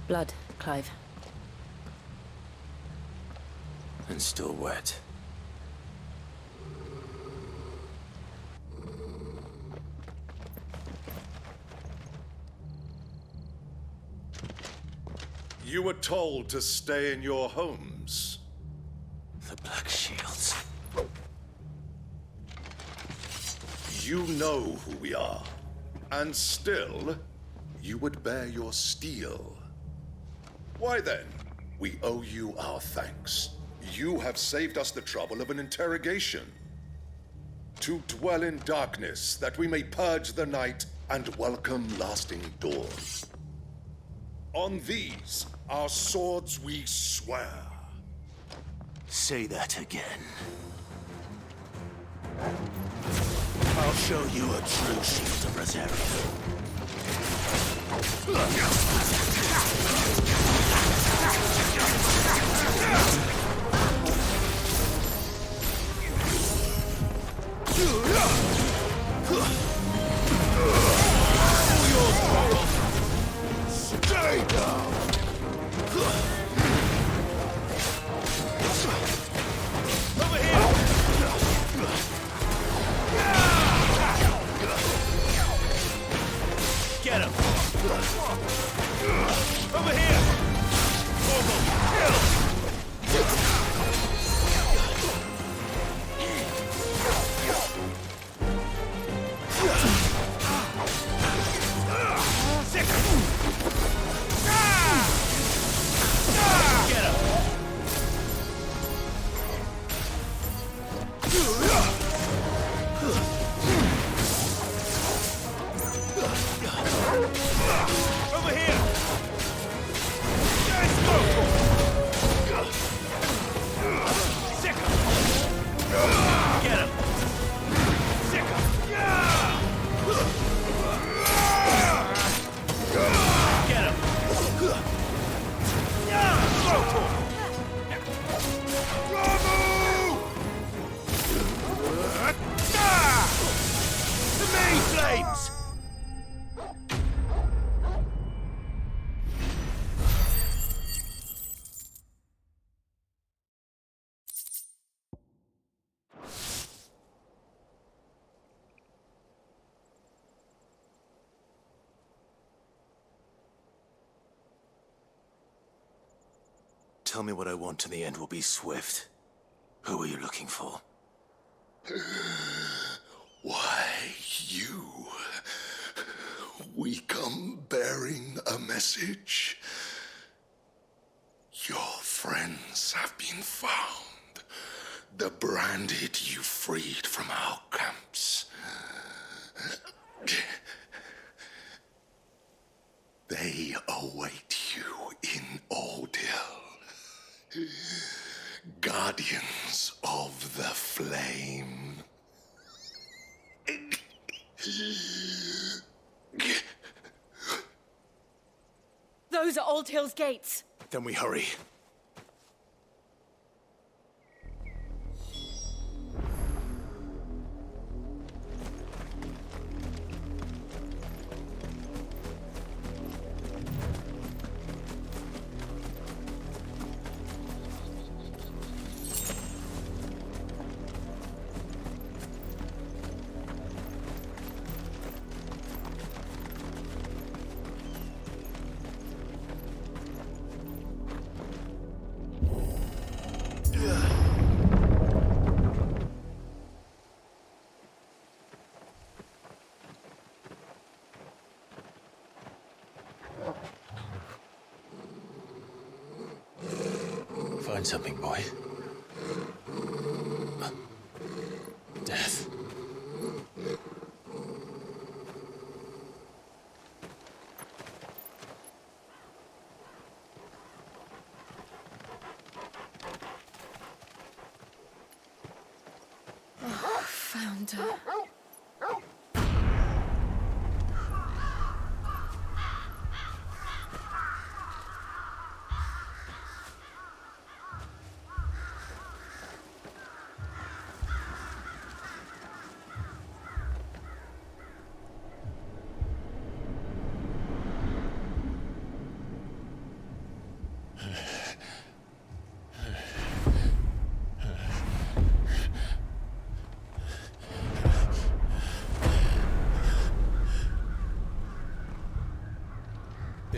Blood, Clive. And still wet. You were told to stay in your homes. The Black Shields. You know who we are. And still, you would bear your steel. Why then, we owe you our thanks. You have saved us the trouble of an interrogation. To dwell in darkness, that we may purge the night and welcome lasting dawn. On these, our swords we swear. Say that again. I'll show you a true shield of Rosario. Stay down! Over here! Get him! Over here! Over here! Let's go! Sick him! Get him! Sick him! Get him! The main flames! Tell me what I want and the end will be swift. Who are you looking for? Why, you. We come bearing a message. Your friends have been found. The branded you freed from our camps. They await you in Oldhill. Guardians of the Flame. Those are Old Hill's gates. Then we hurry. Find something, boy. Death. Found her.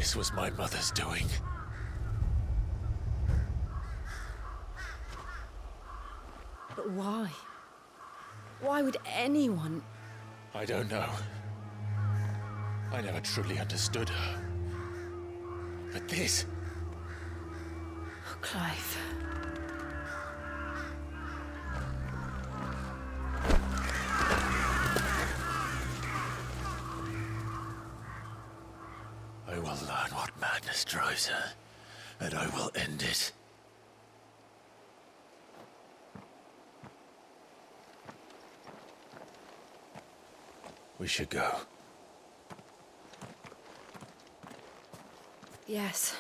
This was my mother's doing. But why? Why would anyone... I don't know. I never truly understood her. But this... Oh, Clive. I will learn what madness drives her, and I will end it. We should go. Yes.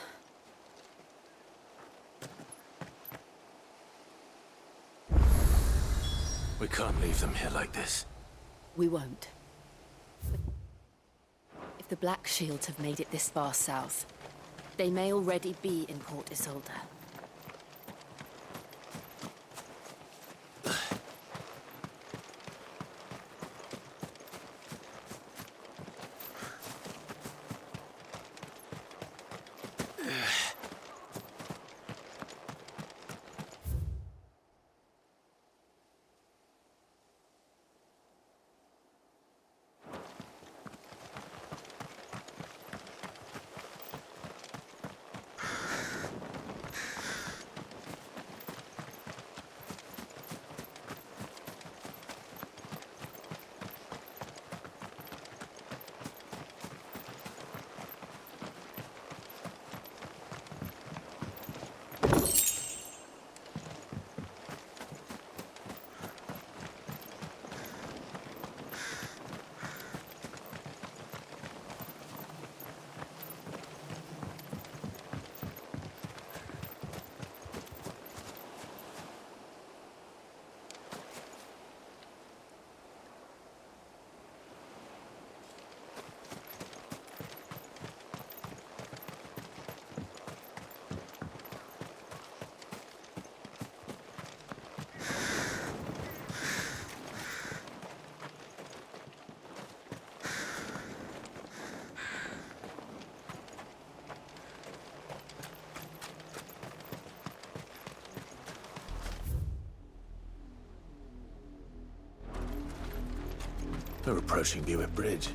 We can't leave them here like this. We won't. If the Black Shields have made it this far south, they may already be in Port Isolde. We're approaching Buick Bridge.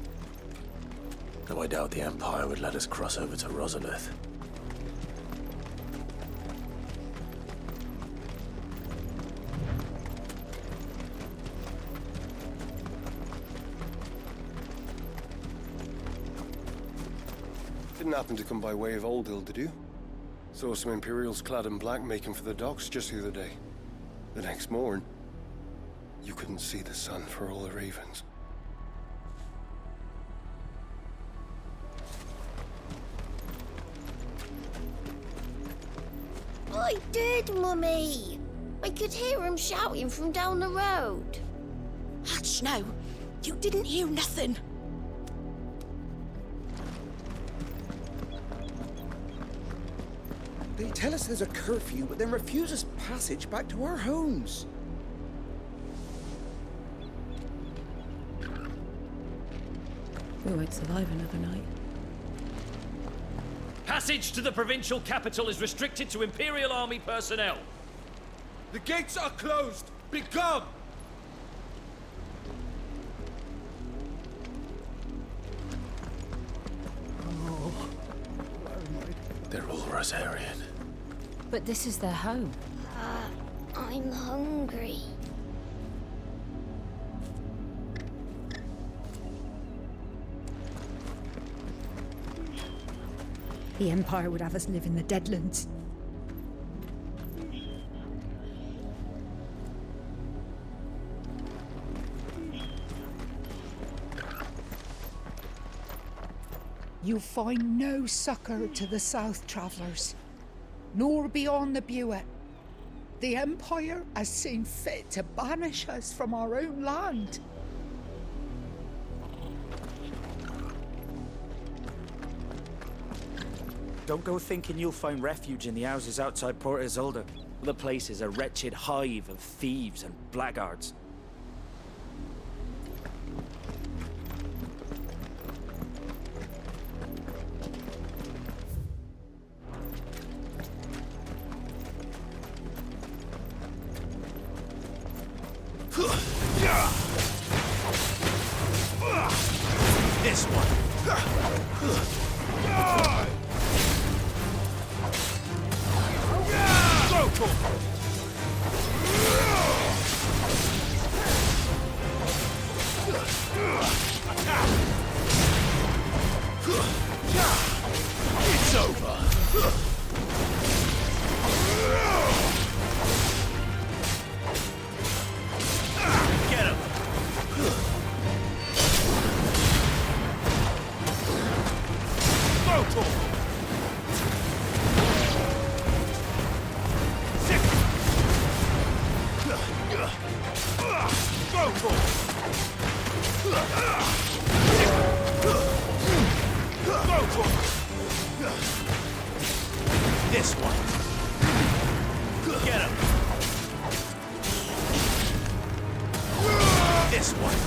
Though I doubt the Empire would let us cross over to Rosalith. Didn't happen to come by way of Old Hill, did you? Saw some Imperials clad in black making for the docks just the other day. The next morn, you couldn't see the sun for all the ravens. I did, Mummy! I could hear him shouting from down the road. Hutch, no. You didn't hear nothing. They tell us there's a curfew, but then refuse us passage back to our homes. We won't survive another night. Passage to the provincial capital is restricted to Imperial Army personnel. The gates are closed! Be gone! They're all Rosarian. But this is their home. I'm hungry. The Empire would have us live in the Deadlands. You'll find no succor to the South Travellers, nor beyond the Buet. The Empire has seen fit to banish us from our own land. Don't go thinking you'll find refuge in the houses outside Port Isolde. The place is a wretched hive of thieves and blackguards. This one. Go, Torgal! It's over. Get him. Go, Torgal. Sick. Go, Torgal. Go, Torgal. This one. Get him. This one.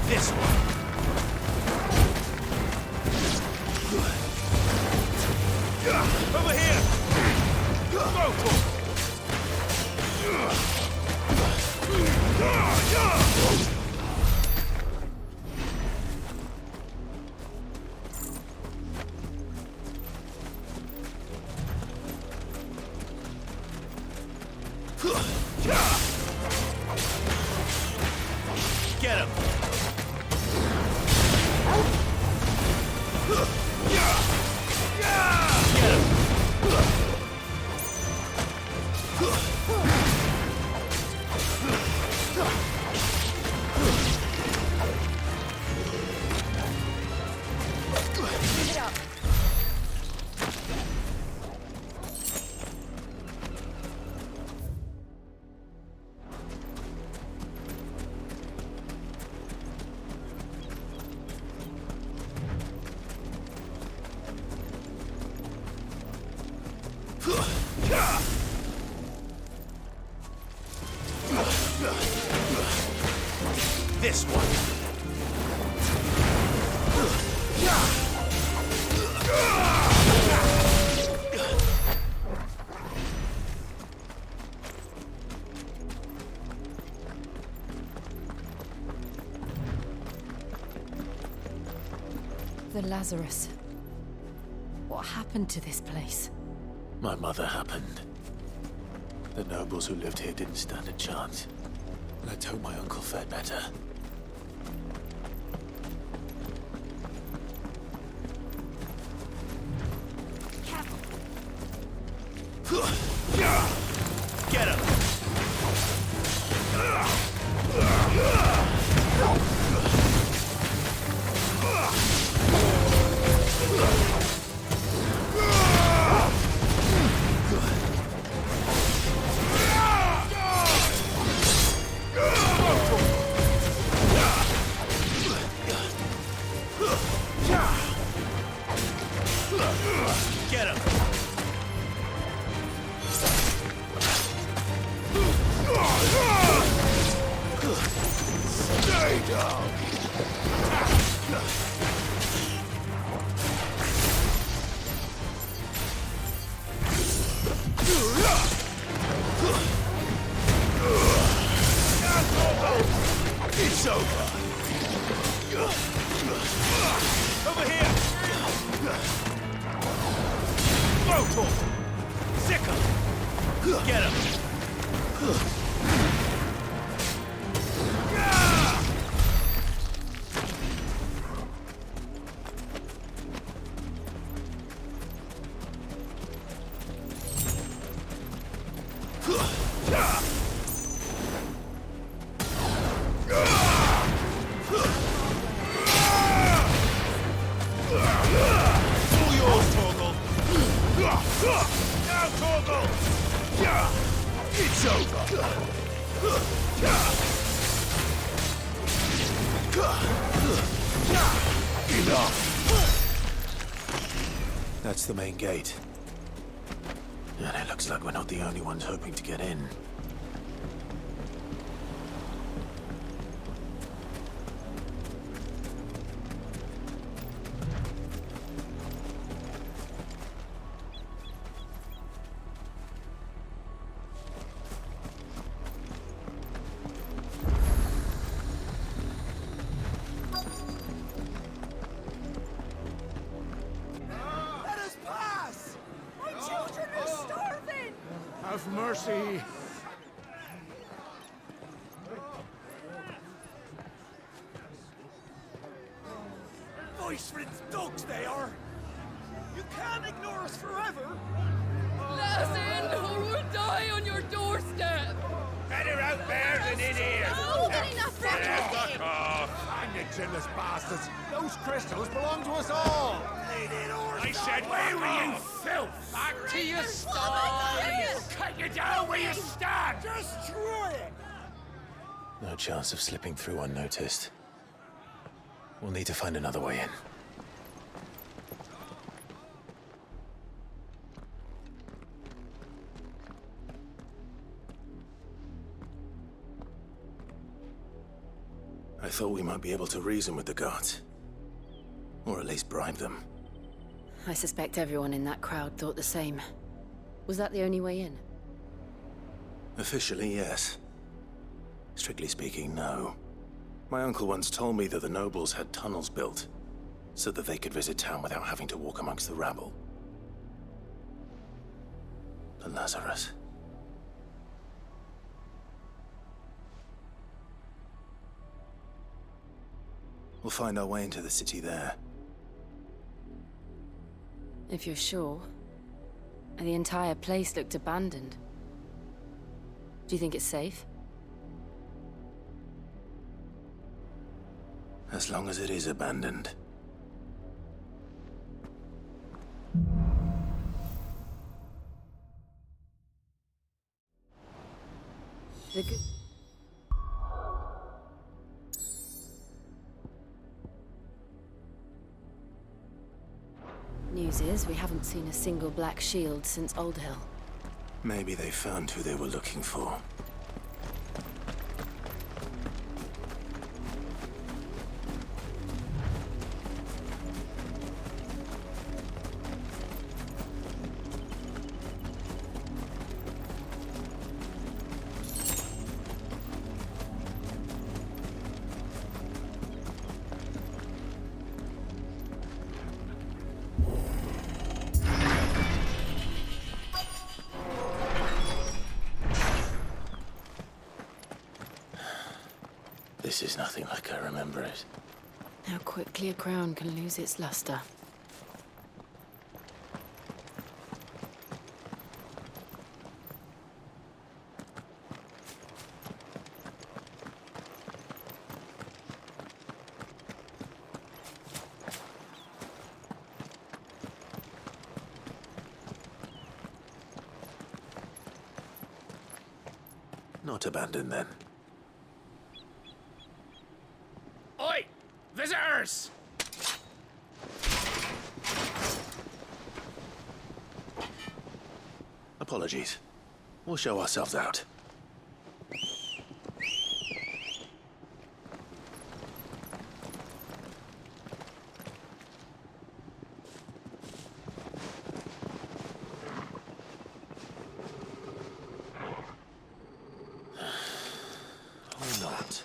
This one. Over here. Go, Torgal. Get him! Get him! Keep it up. This one. The Lazarus. What happened to this place? My mother happened. The nobles who lived here didn't stand a chance. Let's hope my uncle fared better. Get him! Get him! Stay down! It's over! Over here! Go, Torgal! Sicker! Get him! All yours, Torgal! Now, Torgal! It's over! Enough! That's the main gate. And it looks like we're not the only ones hoping to get in. see. Voice-ridden dogs they are! You can't ignore us forever! Let us in, or we'll die on your doorstep! Better out there than in here! Oh, getting that Fuck off! And you chinless bastards! Those crystals belong to us all! I said, where were you, filth? Back to your stall! Cut you down where you stand! Destroy it! No chance of slipping through unnoticed. We'll need to find another way in. I thought we might be able to reason with the guards. Or at least bribe them. I suspect everyone in that crowd thought the same. Was that the only way in? Officially, yes. Strictly speaking, no. My uncle once told me that the nobles had tunnels built, so that they could visit town without having to walk amongst the rabble. The Lazarus. We'll find our way into the city there. If you're sure. The entire place looked abandoned. Do you think it's safe? As long as it is abandoned. The good... News is, we haven't seen a single black shield since Old Hill. Maybe they found who they were looking for. This is nothing like I remember it. How quickly a crown can lose its luster. Not abandoned, then. Oi! Visitors! Apologies. We'll show ourselves out. Or not.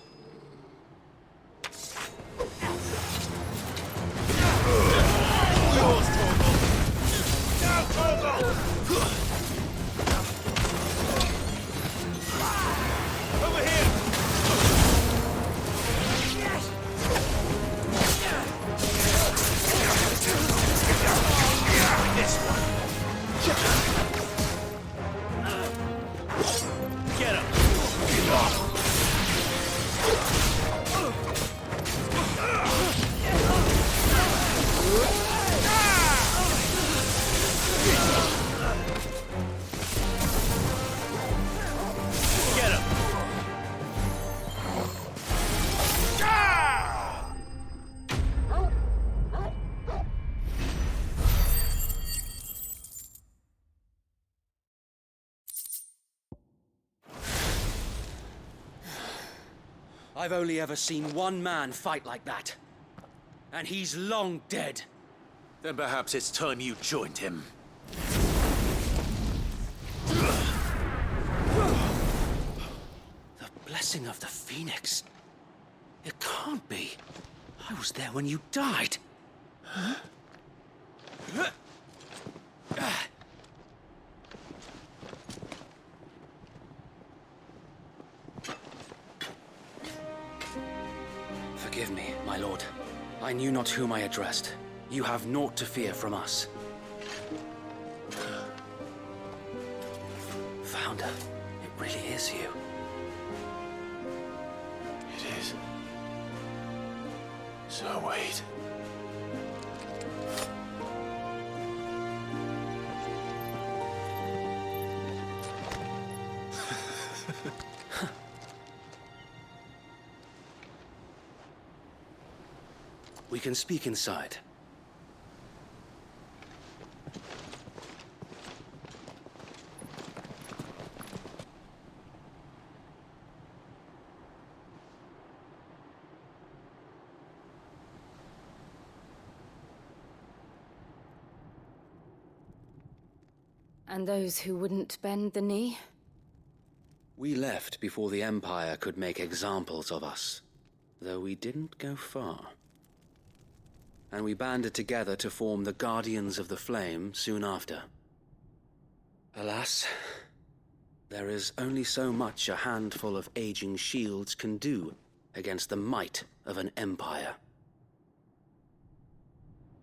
I've only ever seen one man fight like that. And he's long dead. Then perhaps it's time you joined him. The blessing of the Phoenix. It can't be. I was there when you died. Huh? Forgive me, my lord. I knew not whom I addressed. You have naught to fear from us. Founder, it really is you. It is. So wait. We can speak inside. And those who wouldn't bend the knee? We left before the Empire could make examples of us, though we didn't go far. And we banded together to form the Guardians of the Flame soon after. Alas, there is only so much a handful of aging shields can do against the might of an empire.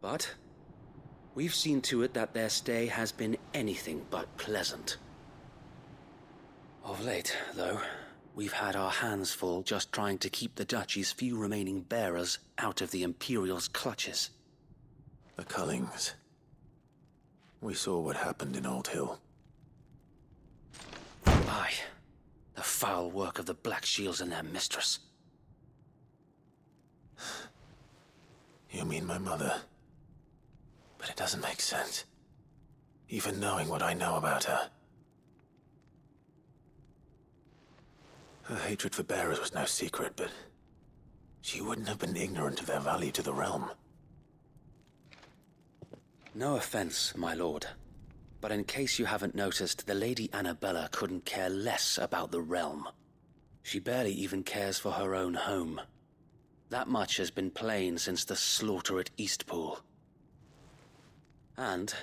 But we've seen to it that their stay has been anything but pleasant. Of late, though, we've had our hands full just trying to keep the Duchy's few remaining bearers out of the Imperial's clutches. The Cullings. We saw what happened in Old Hill. Aye. The foul work of the Black Shields and their mistress. You mean my mother? But it doesn't make sense. Even knowing what I know about her. Her hatred for bearers was no secret, but she wouldn't have been ignorant of their value to the realm. No offense, my lord, but in case you haven't noticed, the Lady Annabella couldn't care less about the realm. She barely even cares for her own home. That much has been plain since the slaughter at Eastpool. And,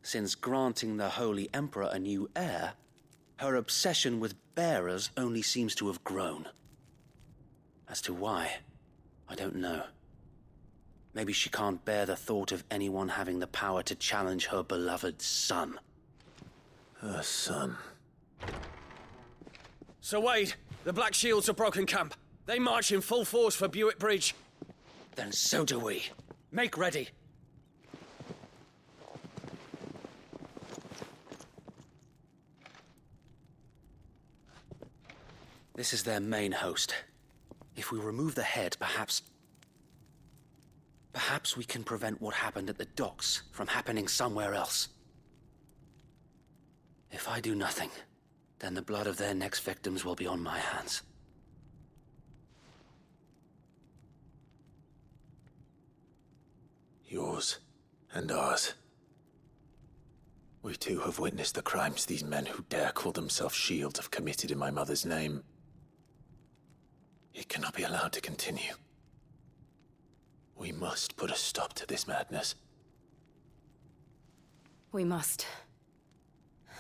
since granting the Holy Emperor a new heir, her obsession with bearers only seems to have grown. As to why, I don't know. Maybe she can't bear the thought of anyone having the power to challenge her beloved son. Her son. Sir Wade, the Black Shields have broken camp. They march in full force for Buick Bridge. Then so do we. Make ready. This is their main host. If we remove the head, perhaps we can prevent what happened at the docks from happening somewhere else. If I do nothing, then the blood of their next victims will be on my hands. Yours and ours. We too have witnessed the crimes these men who dare call themselves shields have committed in my mother's name. It cannot be allowed to continue. We must put a stop to this madness. We must.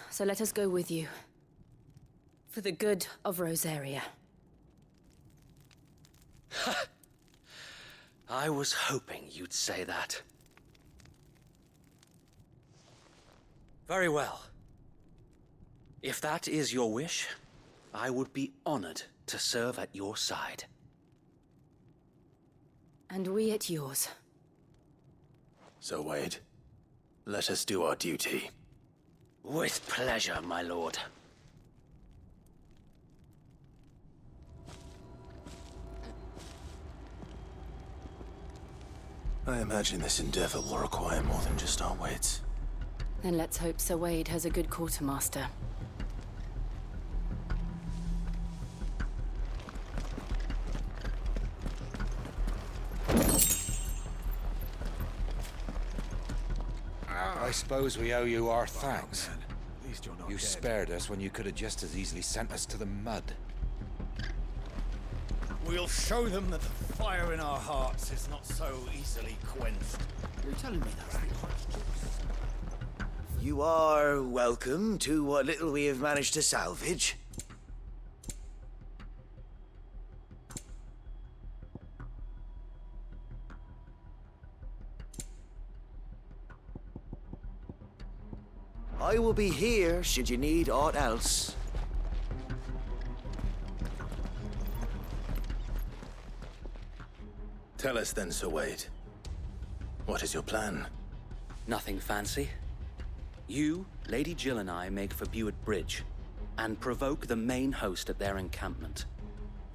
So let us go with you. For the good of Rosaria. I was hoping you'd say that. Very well. If that is your wish, I would be honored to serve at your side. And we at yours. So, Wade, let us do our duty. With pleasure, my lord. I imagine this endeavor will require more than just our wits. Then let's hope Sir Wade has a good quartermaster. I suppose we owe you our thanks. You spared us when you could have just as easily sent us to the mud. We'll show them that the fire in our hearts is not so easily quenched. You're telling me that's the Archduke's? You are welcome to what little we have managed to salvage. I will be here should you need aught else. Tell us then, Sir Wade. What is your plan? Nothing fancy. You, Lady Jill and I make for Buett Bridge and provoke the main host at their encampment.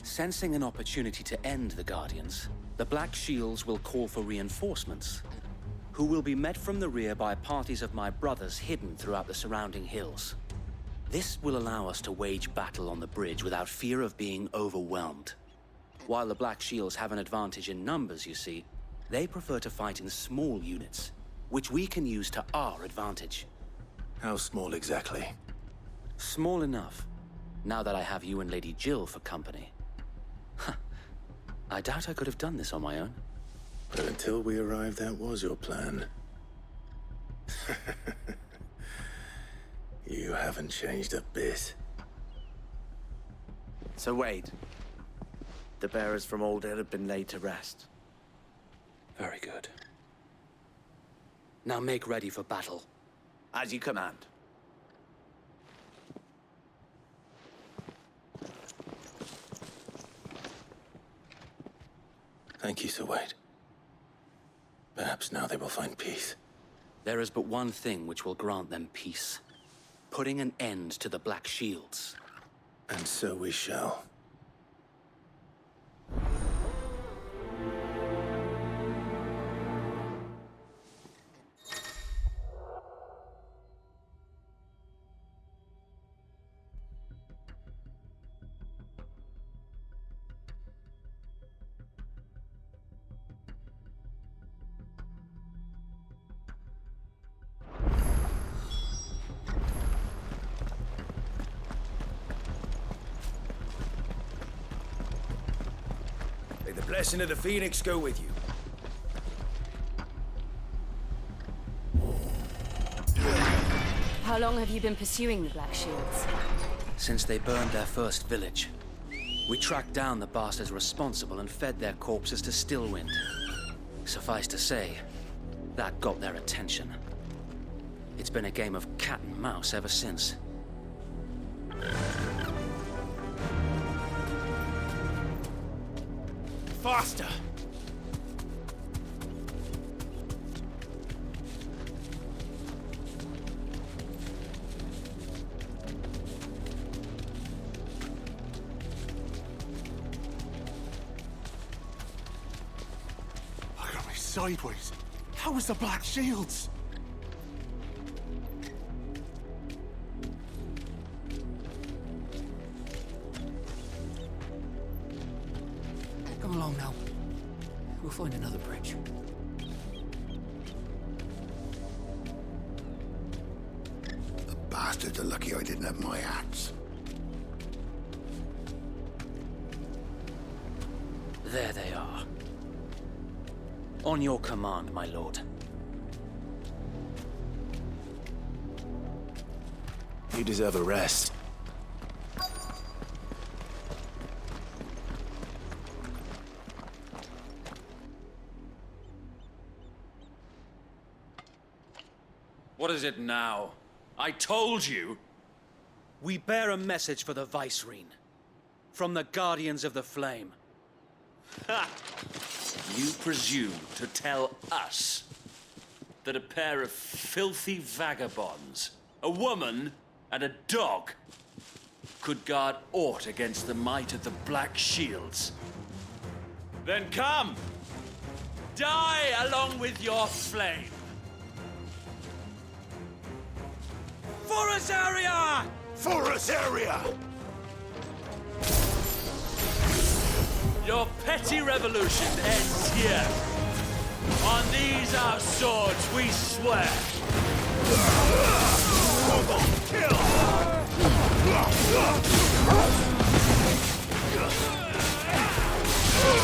Sensing an opportunity to end the Guardians, the Black Shields will call for reinforcements, who will be met from the rear by parties of my brothers hidden throughout the surrounding hills. This will allow us to wage battle on the bridge without fear of being overwhelmed. While the Black Shields have an advantage in numbers, you see, they prefer to fight in small units, which we can use to our advantage. How small exactly? Small enough, now that I have you and Lady Jill for company. I doubt I could have done this on my own. But until we arrived, that was your plan. You haven't changed a bit. So Wade, the bearers from Old Hill have been laid to rest. Very good. Now make ready for battle. As you command. Thank you, Sir Wade. Perhaps now they will find peace. There is but one thing which will grant them peace. Putting an end to the Black Shields. And so we shall. May the blessing of the Phoenix go with you. How long have you been pursuing the Black Shields? Since they burned their first village. We tracked down the bastards responsible and fed their corpses to Stillwind. Suffice to say, that got their attention. It's been a game of cat and mouse ever since. Faster! I got me sideways. How was the Black Shields? Come along now. We'll find another bridge. The bastards are lucky I didn't have my axe. There they are. On your command, my lord. You deserve a rest. What is it now? I told you! We bear a message for the Vicereine. From the Guardians of the Flame. Ha! You presume to tell us that a pair of filthy vagabonds, a woman and a dog, could guard aught against the might of the Black Shields? Then come! Die along with your flame! For Azaria! For Azaria! Your petty revolution ends here. On these our swords we swear.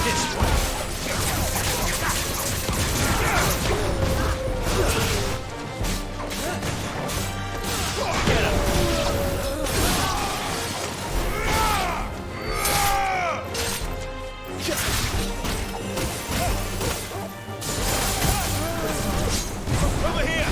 This way. Get him. Over here!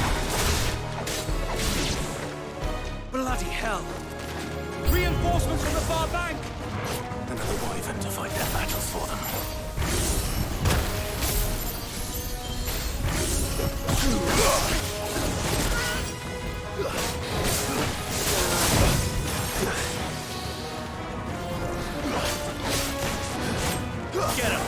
Get him!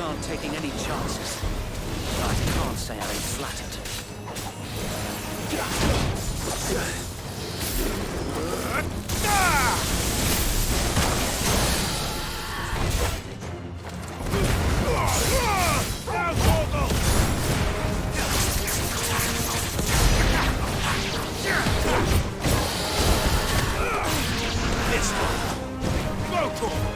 Aren't taking any chances. I can't say I ain't flattered. This one. Go for it.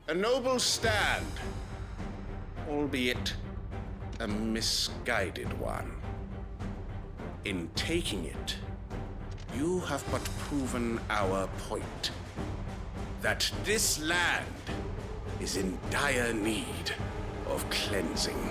A noble stand, albeit a misguided one. In taking it, you have but proven our point, that this land is in dire need of cleansing.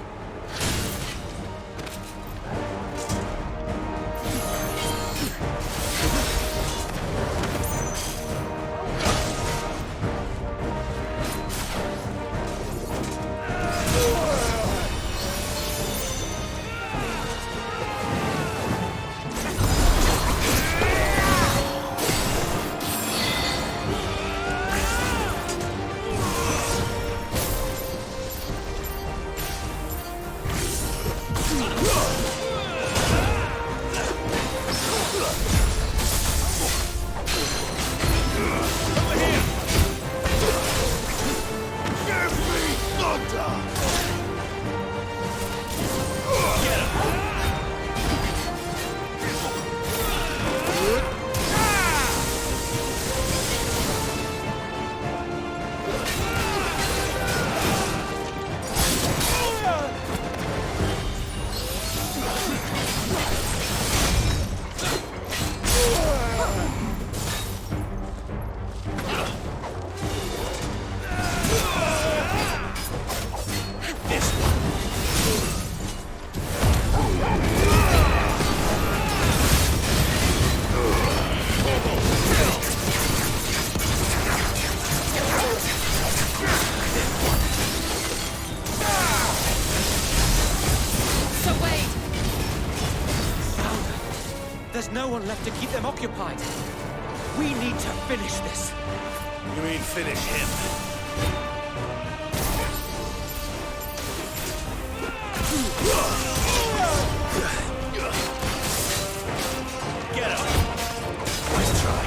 There's no one left to keep them occupied. We need to finish this. You mean finish him? Get him! Let's try.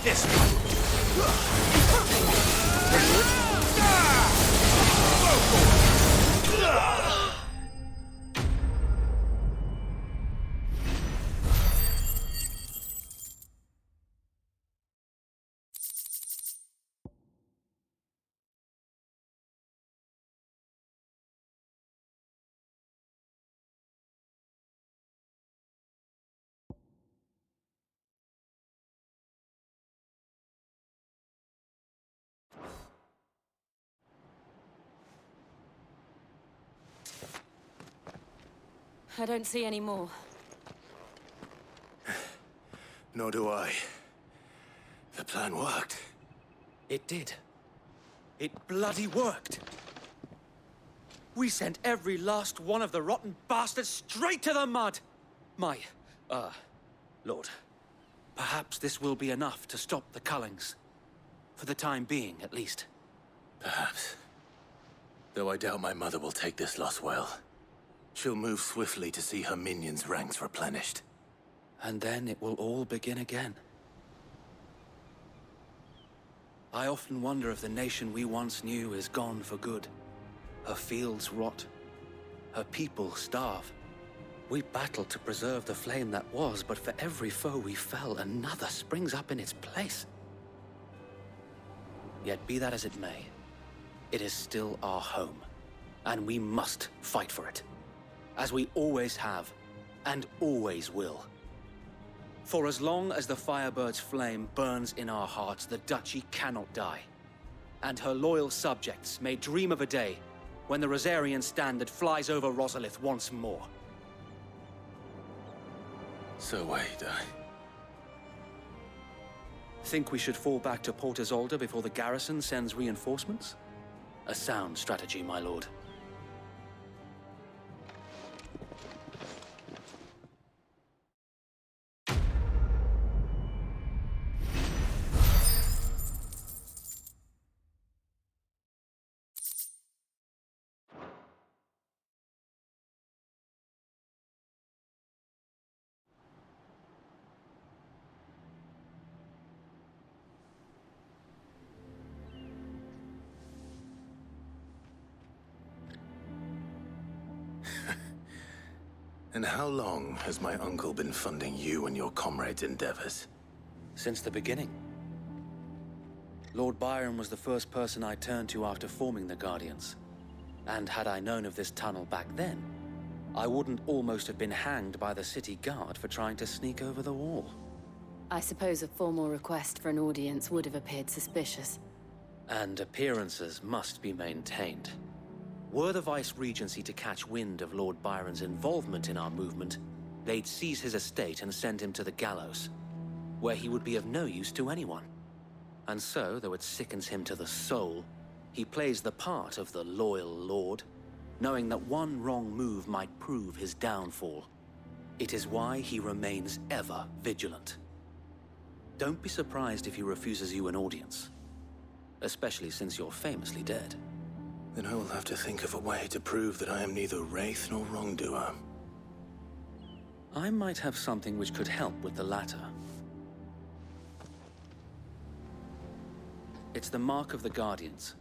This one. I don't see any more. Nor do I. The plan worked. It did. It bloody worked. We sent every last one of the rotten bastards straight to the mud. Lord, perhaps this will be enough to stop the Cullings. For the time being, at least. Perhaps. Though I doubt my mother will take this loss well. She'll move swiftly to see her minions' ranks replenished. And then it will all begin again. I often wonder if the nation we once knew is gone for good. Her fields rot. Her people starve. We battled to preserve the flame that was, but for every foe we fell, another springs up in its place. Yet be that as it may, it is still our home, and we must fight for it, as we always have, and always will. For as long as the Firebird's flame burns in our hearts, the Duchy cannot die. And her loyal subjects may dream of a day when the Rosarian standard flies over Rosalith once more. So wait, Think we should fall back to Port Isolde before the garrison sends reinforcements? A sound strategy, my lord. And how long has my uncle been funding you and your comrades' endeavors? Since the beginning. Lord Byron was the first person I turned to after forming the Guardians. And had I known of this tunnel back then, I wouldn't almost have been hanged by the city guard for trying to sneak over the wall. I suppose a formal request for an audience would have appeared suspicious. And appearances must be maintained. Were the Vice-Regency to catch wind of Lord Byron's involvement in our movement, they'd seize his estate and send him to the gallows, where he would be of no use to anyone. And so, though it sickens him to the soul, he plays the part of the loyal lord, knowing that one wrong move might prove his downfall. It is why he remains ever vigilant. Don't be surprised if he refuses you an audience, especially since you're famously dead. Then I will have to think of a way to prove that I am neither wraith nor wrongdoer. I might have something which could help with the latter. It's the mark of the Guardians.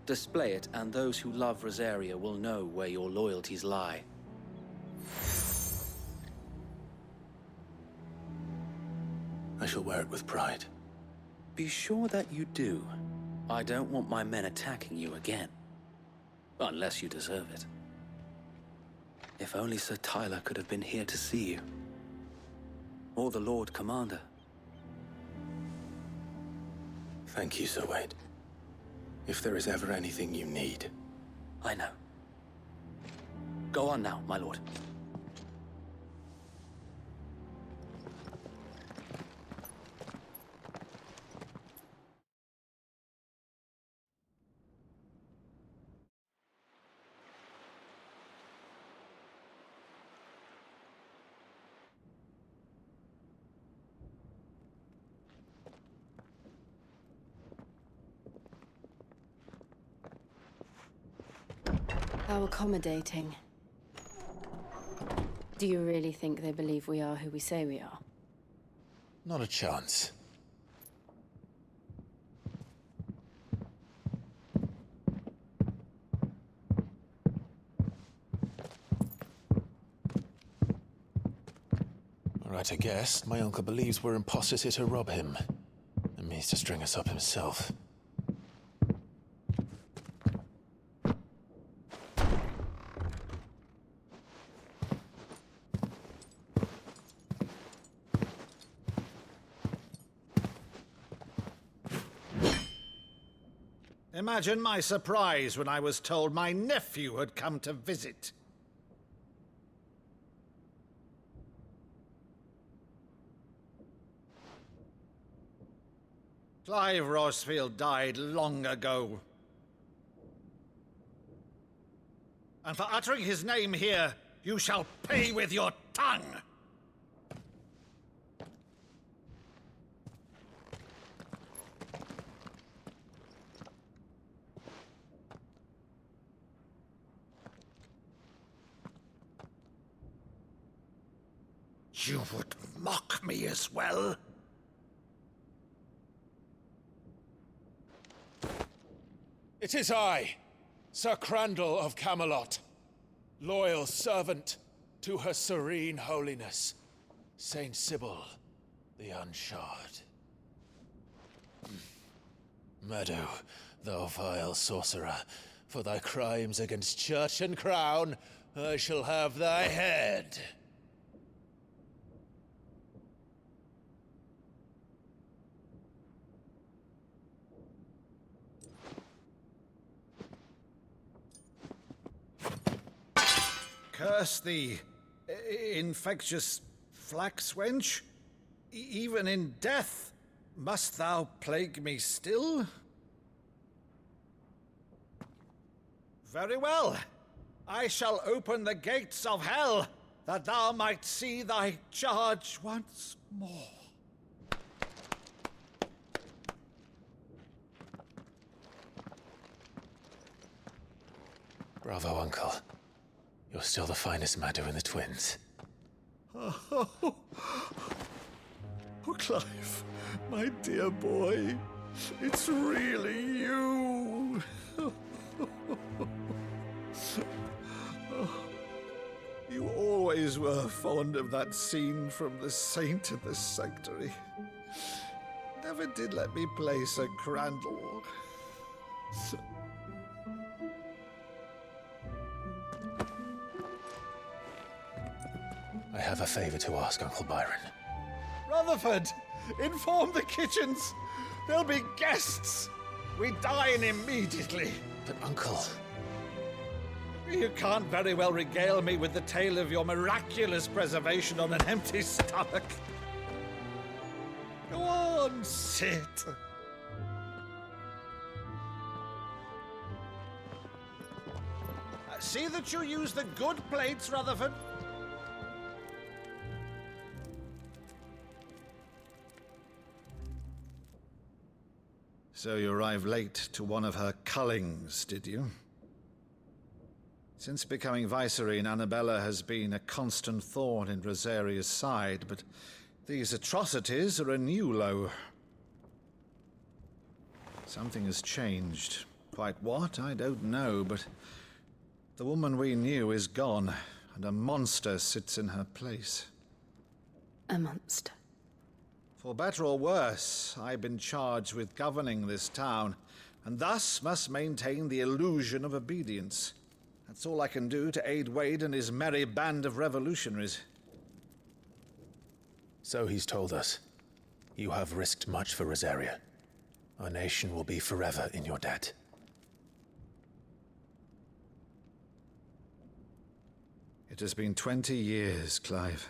Display it, and those who love Rosaria will know where your loyalties lie. I shall wear it with pride. Be sure that you do. I don't want my men attacking you again. Unless you deserve it. If only Sir Tyler could have been here to see you. Or the Lord Commander. Thank you, Sir Wade. If there is ever anything you need. I know. Go on now, my lord. How accommodating. Do you really think they believe we are who we say we are? Not a chance. Right, I guess. My uncle believes we're imposters here to rob him. And means to string us up himself. Imagine my surprise when I was told my nephew had come to visit. Clive Rosfield died long ago. And for uttering his name here, you shall pay with your tongue! You would mock me as well? It is I, Sir Crandall of Camelot, loyal servant to Her Serene Holiness, Saint Sybil the Unshod. Meadow, thou vile sorcerer, for thy crimes against church and crown, I shall have thy head. Curse thee, infectious flax wench. Even in death, must thou plague me still? Very well. I shall open the gates of hell, that thou might see thy charge once more. Bravo, Uncle. You're still the finest Meadow in the twins. Oh, Clive, my dear boy, it's really you. You always were fond of that scene from The Saint and the Sanctuary. Never did let me play Sir Crandall. I have a favor to ask, Uncle Byron. Rutherford, inform the kitchens. There'll be guests. We dine immediately. But, Uncle... You can't very well regale me with the tale of your miraculous preservation on an empty stomach. Go on, sit. See that you use the good plates, Rutherford. So you arrived late to one of her cullings, did you? Since becoming Vicereine, Annabella has been a constant thorn in Rosaria's side, but these atrocities are a new low. Something has changed. Quite what, I don't know, but the woman we knew is gone, and a monster sits in her place. A monster? For better or worse, I've been charged with governing this town, and thus must maintain the illusion of obedience. That's all I can do to aid Wade and his merry band of revolutionaries. So he's told us. You have risked much for Rosaria. Our nation will be forever in your debt. It has been 20 years, Clive.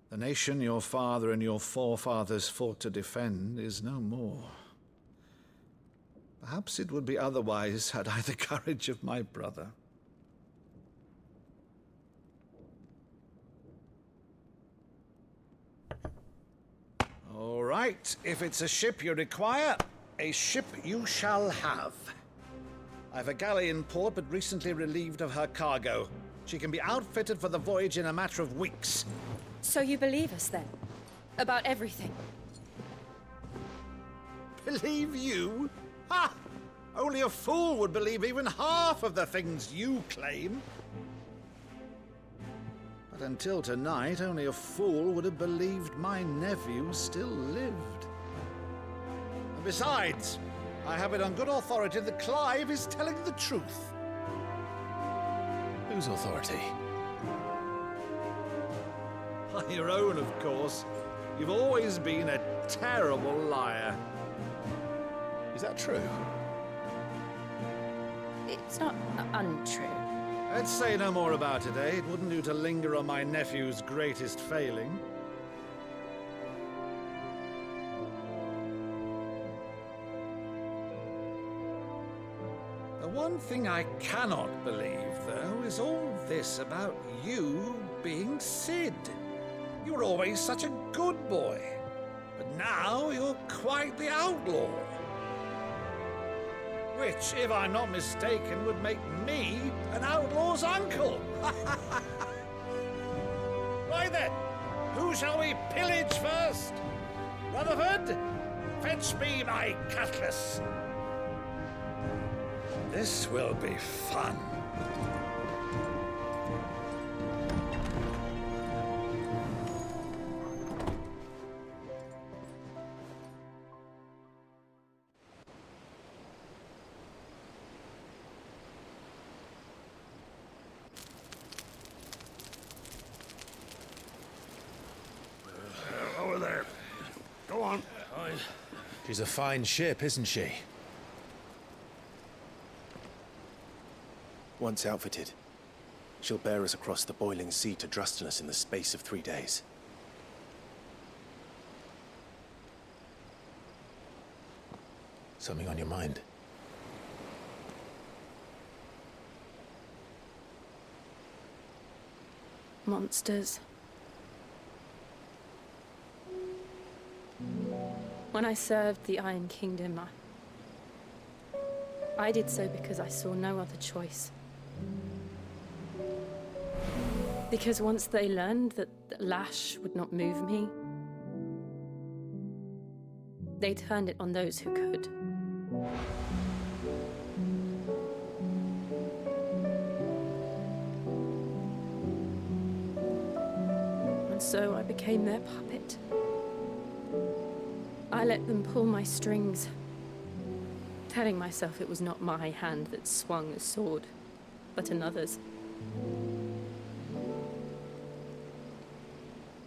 The nation your father and your forefathers fought to defend is no more. Perhaps it would be otherwise had I the courage of my brother. All right, if it's a ship you require, a ship you shall have. I've a galley in port, but recently relieved of her cargo. She can be outfitted for the voyage in a matter of weeks. So you believe us, then? About everything? Believe you? Ha! Only a fool would believe even half of the things you claim. But until tonight, only a fool would have believed my nephew still lived. And besides, I have it on good authority that Clive is telling the truth. Whose authority? Your own, of course. You've always been a terrible liar. Is that true? It's not untrue. Let's say no more about it, eh? It wouldn't do to linger on my nephew's greatest failing. The one thing I cannot believe, though, is all this about you being Sid. You were always such a good boy, but now you're quite the outlaw. Which, if I'm not mistaken, would make me an outlaw's uncle. Right then, Who shall we pillage first? Rutherford, fetch me my cutlass. This will be fun. Over there. Go on. She's a fine ship, isn't she? Once outfitted, she'll bear us across the boiling sea to Drustinus in the space of 3 days. Something on your mind? Monsters. When I served the Iron Kingdom, I did so because I saw no other choice. Because once they learned that the lash would not move me, they turned it on those who could. And so I became their puppet. I let them pull my strings, telling myself it was not my hand that swung a sword, but another's.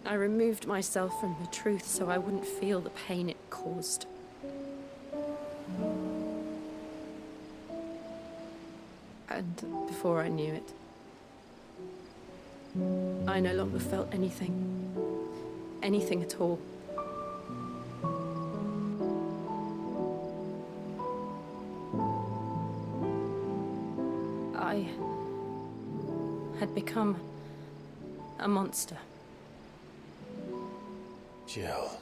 I removed myself from the truth so I wouldn't feel the pain it caused. And before I knew it, I no longer felt anything. Anything at all. I had become a monster. Jill.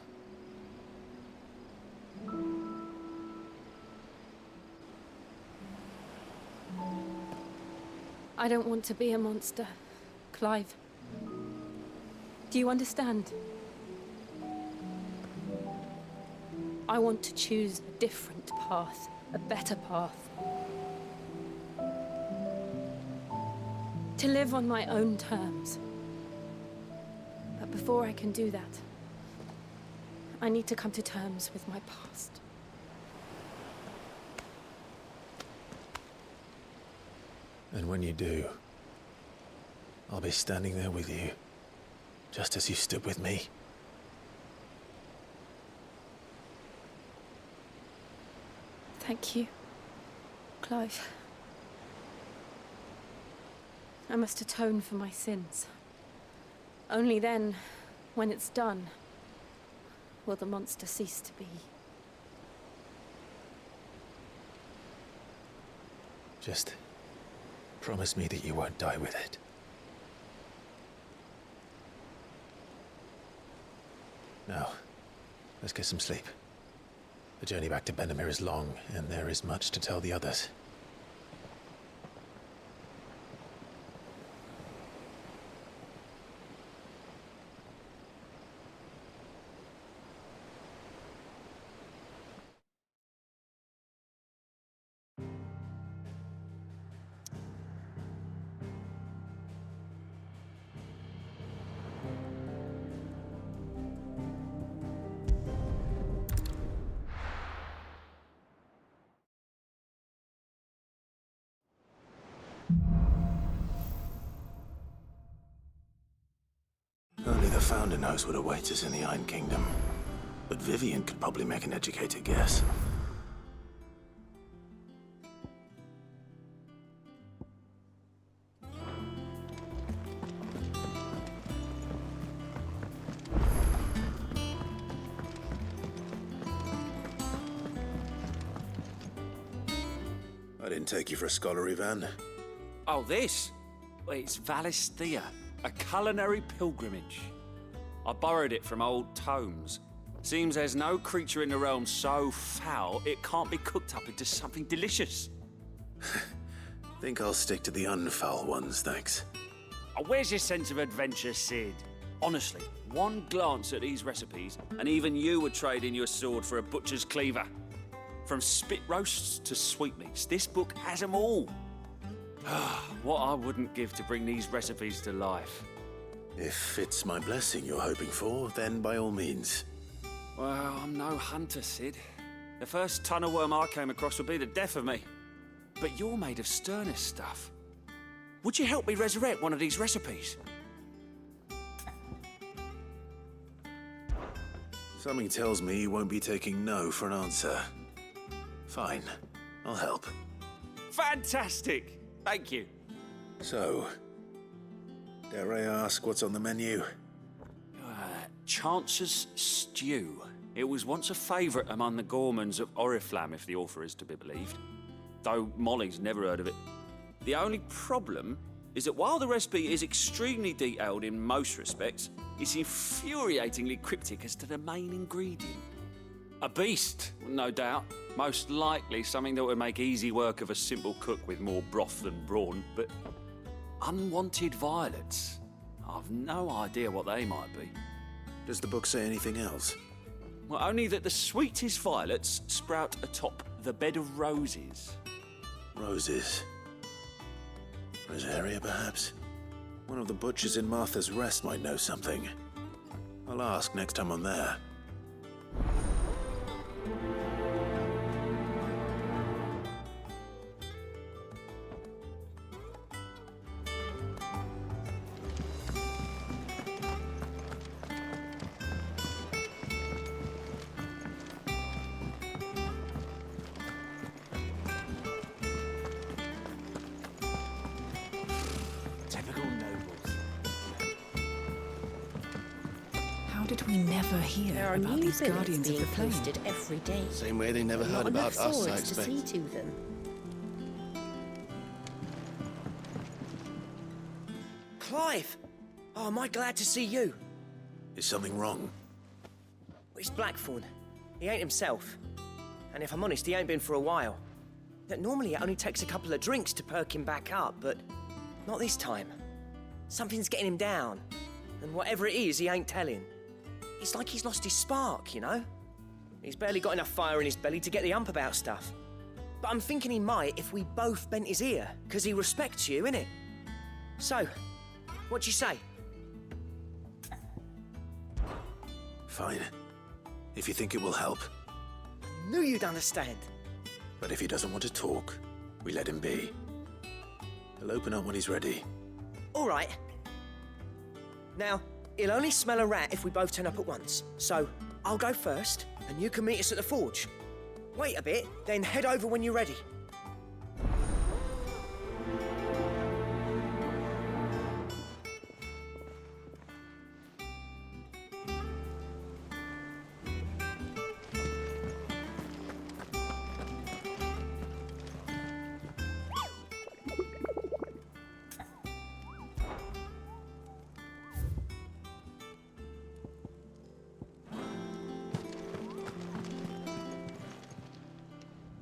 I don't want to be a monster, Clive. Do you understand? I want to choose a different path, a better path. To live on my own terms. But before I can do that, I need to come to terms with my past. And when you do, I'll be standing there with you, just as you stood with me. Thank you, Clive. I must atone for my sins. Only then, when it's done, will the monster cease to be. Just promise me that you won't die with it. Now, let's get some sleep. The journey back to Benamir is long, and there is much to tell the others. Only the Founder knows what awaits us in the Iron Kingdom. But Vivian could probably make an educated guess. I didn't take you for a scholar, Ivan. Oh, this? Well, it's Valisthea, a culinary pilgrimage. I borrowed it from old tomes. Seems there's no creature in the realm so foul it can't be cooked up into something delicious. Think I'll stick to the unfoul ones, thanks. Oh, where's your sense of adventure, Sid? Honestly, one glance at these recipes, and even you would trade in your sword for a butcher's cleaver. From spit roasts to sweetmeats, this book has them all. What I wouldn't give to bring these recipes to life. If it's my blessing you're hoping for, then by all means. Well, I'm no hunter, Sid. The first ton of worm I came across would be the death of me. But you're made of sterner stuff. Would you help me resurrect one of these recipes? Something tells me you won't be taking no for an answer. Fine, I'll help. Fantastic! Thank you. So, dare I ask what's on the menu? Chance's Stew. It was once a favourite among the gourmands of Oriflamme, if the author is to be believed. Though Molly's never heard of it. The only problem is that while the recipe is extremely detailed in most respects, it's infuriatingly cryptic as to the main ingredient. A beast, no doubt. Most likely something that would make easy work of a simple cook with more broth than brawn, but unwanted violets. I've no idea what they might be. Does the book say anything else? Well, only that the sweetest violets sprout atop the bed of roses. Roses. Rosaria, perhaps? One of the butchers in Martha's Rest might know something. I'll ask next time I'm there. How did we never hear There are about new these billets guardians of being the plain? posted every day. Same way they never heard Not about enough us, I swords to expect. see to them. Clive! Oh, am I glad to see you? Is something wrong? It's Blackthorn. He ain't himself. And if I'm honest, he ain't been for a while. That normally it only takes a couple of drinks to perk him back up, but not this time. Something's getting him down. And whatever it is, he ain't telling. It's like he's lost his spark, you know? He's barely got enough fire in his belly to get the ump about stuff. But I'm thinking he might if we both bent his ear, because he respects you, innit? So, what do you say? Fine. If you think it will help. Knew you'd understand. But if he doesn't want to talk, we let him be. He'll open up when he's ready. All right. Now, he'll only smell a rat if we both turn up at once. So, I'll go first, and you can meet us at the forge. Wait a bit, then head over when you're ready.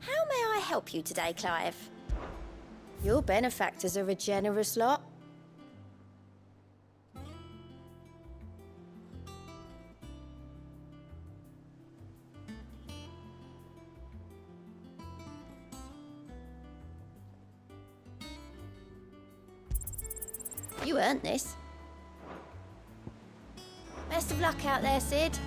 How may I help you today, Clive? Your benefactors are a generous lot. You earned this. Best of luck out there, Sid.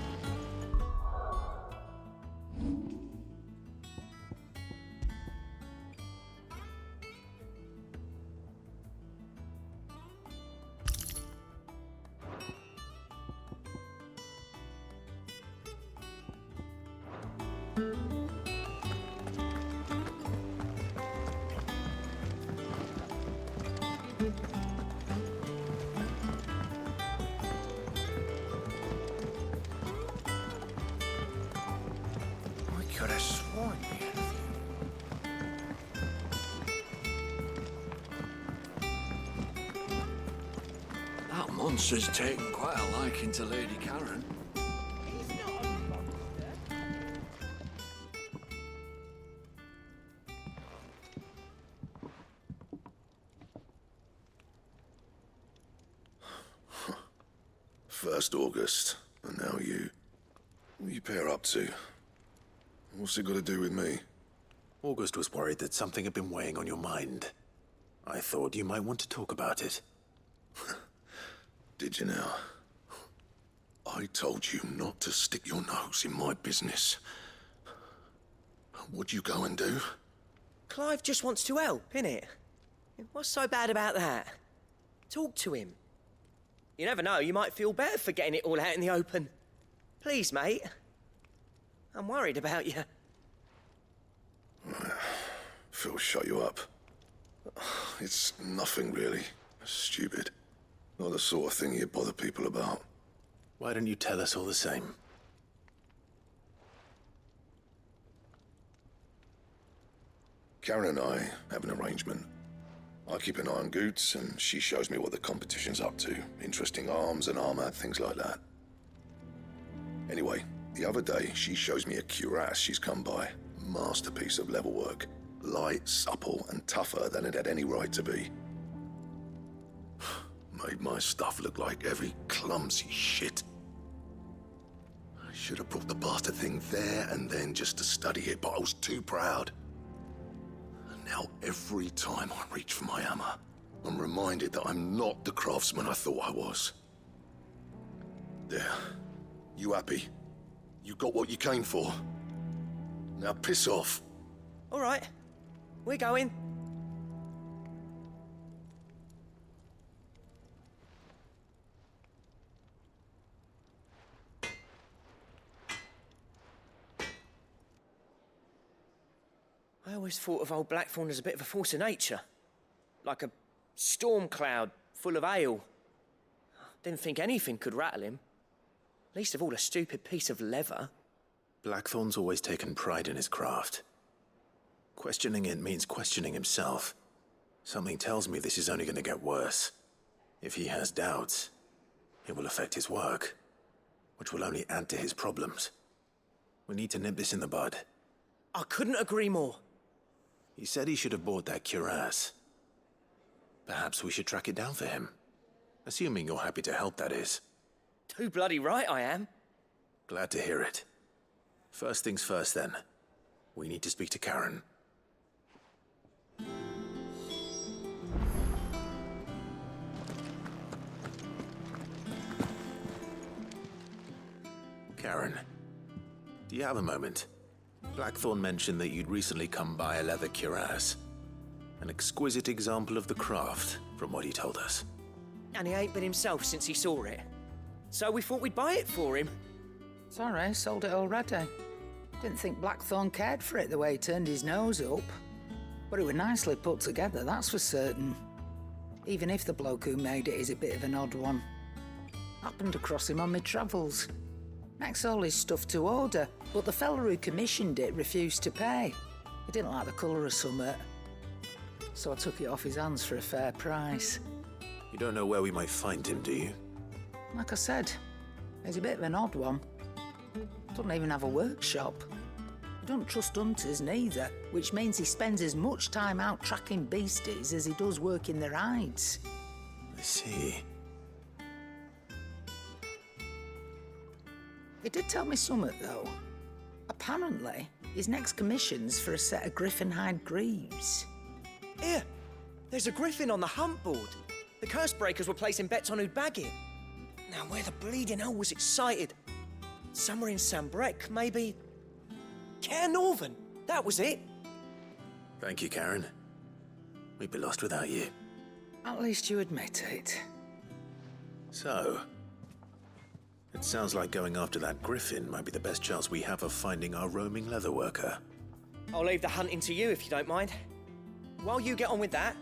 I could have sworn we had That monster's taken quite a liking to Lady Karen. First August, and now you. What are you pair up to? What's it got to do with me? August was worried that something had been weighing on your mind. I thought you might want to talk about it. Did you now? I told you not to stick your nose in my business. What'd you go and do? Clive just wants to help, innit? What's so bad about that? Talk to him. You never know, you might feel better for getting it all out in the open. Please, mate. I'm worried about you. Phil shut you up. It's nothing really. Stupid. Not the sort of thing you bother people about. Why don't you tell us all the same? Karen and I have an arrangement. I keep an eye on Goots, and she shows me what the competition's up to. Interesting arms and armor, things like that. Anyway, the other day, she shows me a cuirass she's come by. Masterpiece of level work. Light, supple, and tougher than it had any right to be. Made my stuff look like every clumsy shit. I should have brought the bastard thing there and then just to study it, but I was too proud. And now every time I reach for my hammer, I'm reminded that I'm not the craftsman I thought I was. There. You happy? You got what you came for? Now piss off. All right. We're going. I always thought of old Blackthorn as a bit of a force of nature. Like a storm cloud full of ale. Didn't think anything could rattle him. Least of all a stupid piece of leather. Blackthorn's always taken pride in his craft. Questioning it means questioning himself. Something tells me this is only going to get worse. If he has doubts, it will affect his work, which will only add to his problems. We need to nip this in the bud. I couldn't agree more. He said he should have bought that cuirass. Perhaps we should track it down for him. Assuming you're happy to help, that is. Too bloody right I am. Glad to hear it. First things first, then. We need to speak to Karen. Karen, do you have a moment? Blackthorn mentioned that you'd recently come by a leather cuirass. An exquisite example of the craft, from what he told us. And he ain't been himself since he saw it. So we thought we'd buy it for him. Sorry, sold it already. Didn't think Blackthorn cared for it the way he turned his nose up. But it was nicely put together, that's for certain. Even if the bloke who made it is a bit of an odd one. Happened across him on my travels. Makes all his stuff to order, but the fella who commissioned it refused to pay. He didn't like the colour of summit. So I took it off his hands for a fair price. You don't know where we might find him, do you? Like I said, he's a bit of an odd one. Doesn't even have a workshop. He don't trust hunters neither, which means he spends as much time out tracking beasties as he does working their hides. I see. He did tell me something, though. Apparently, his next commission's for a set of griffin hide greaves. Here, there's a griffin on the hunt board. The curse breakers were placing bets on who'd bag it. Now, where the bleeding hell was excited? Somewhere in Sambrec, maybe. Care Northern, that was it. Thank you, Karen. We'd be lost without you. At least you admit it. So, it sounds like going after that griffin might be the best chance we have of finding our roaming leatherworker. I'll leave the hunting to you if you don't mind. While you get on with that,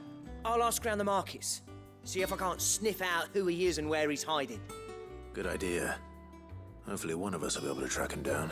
I'll ask around the markets. See if I can't sniff out who he is and where he's hiding. Good idea. Hopefully one of us will be able to track him down.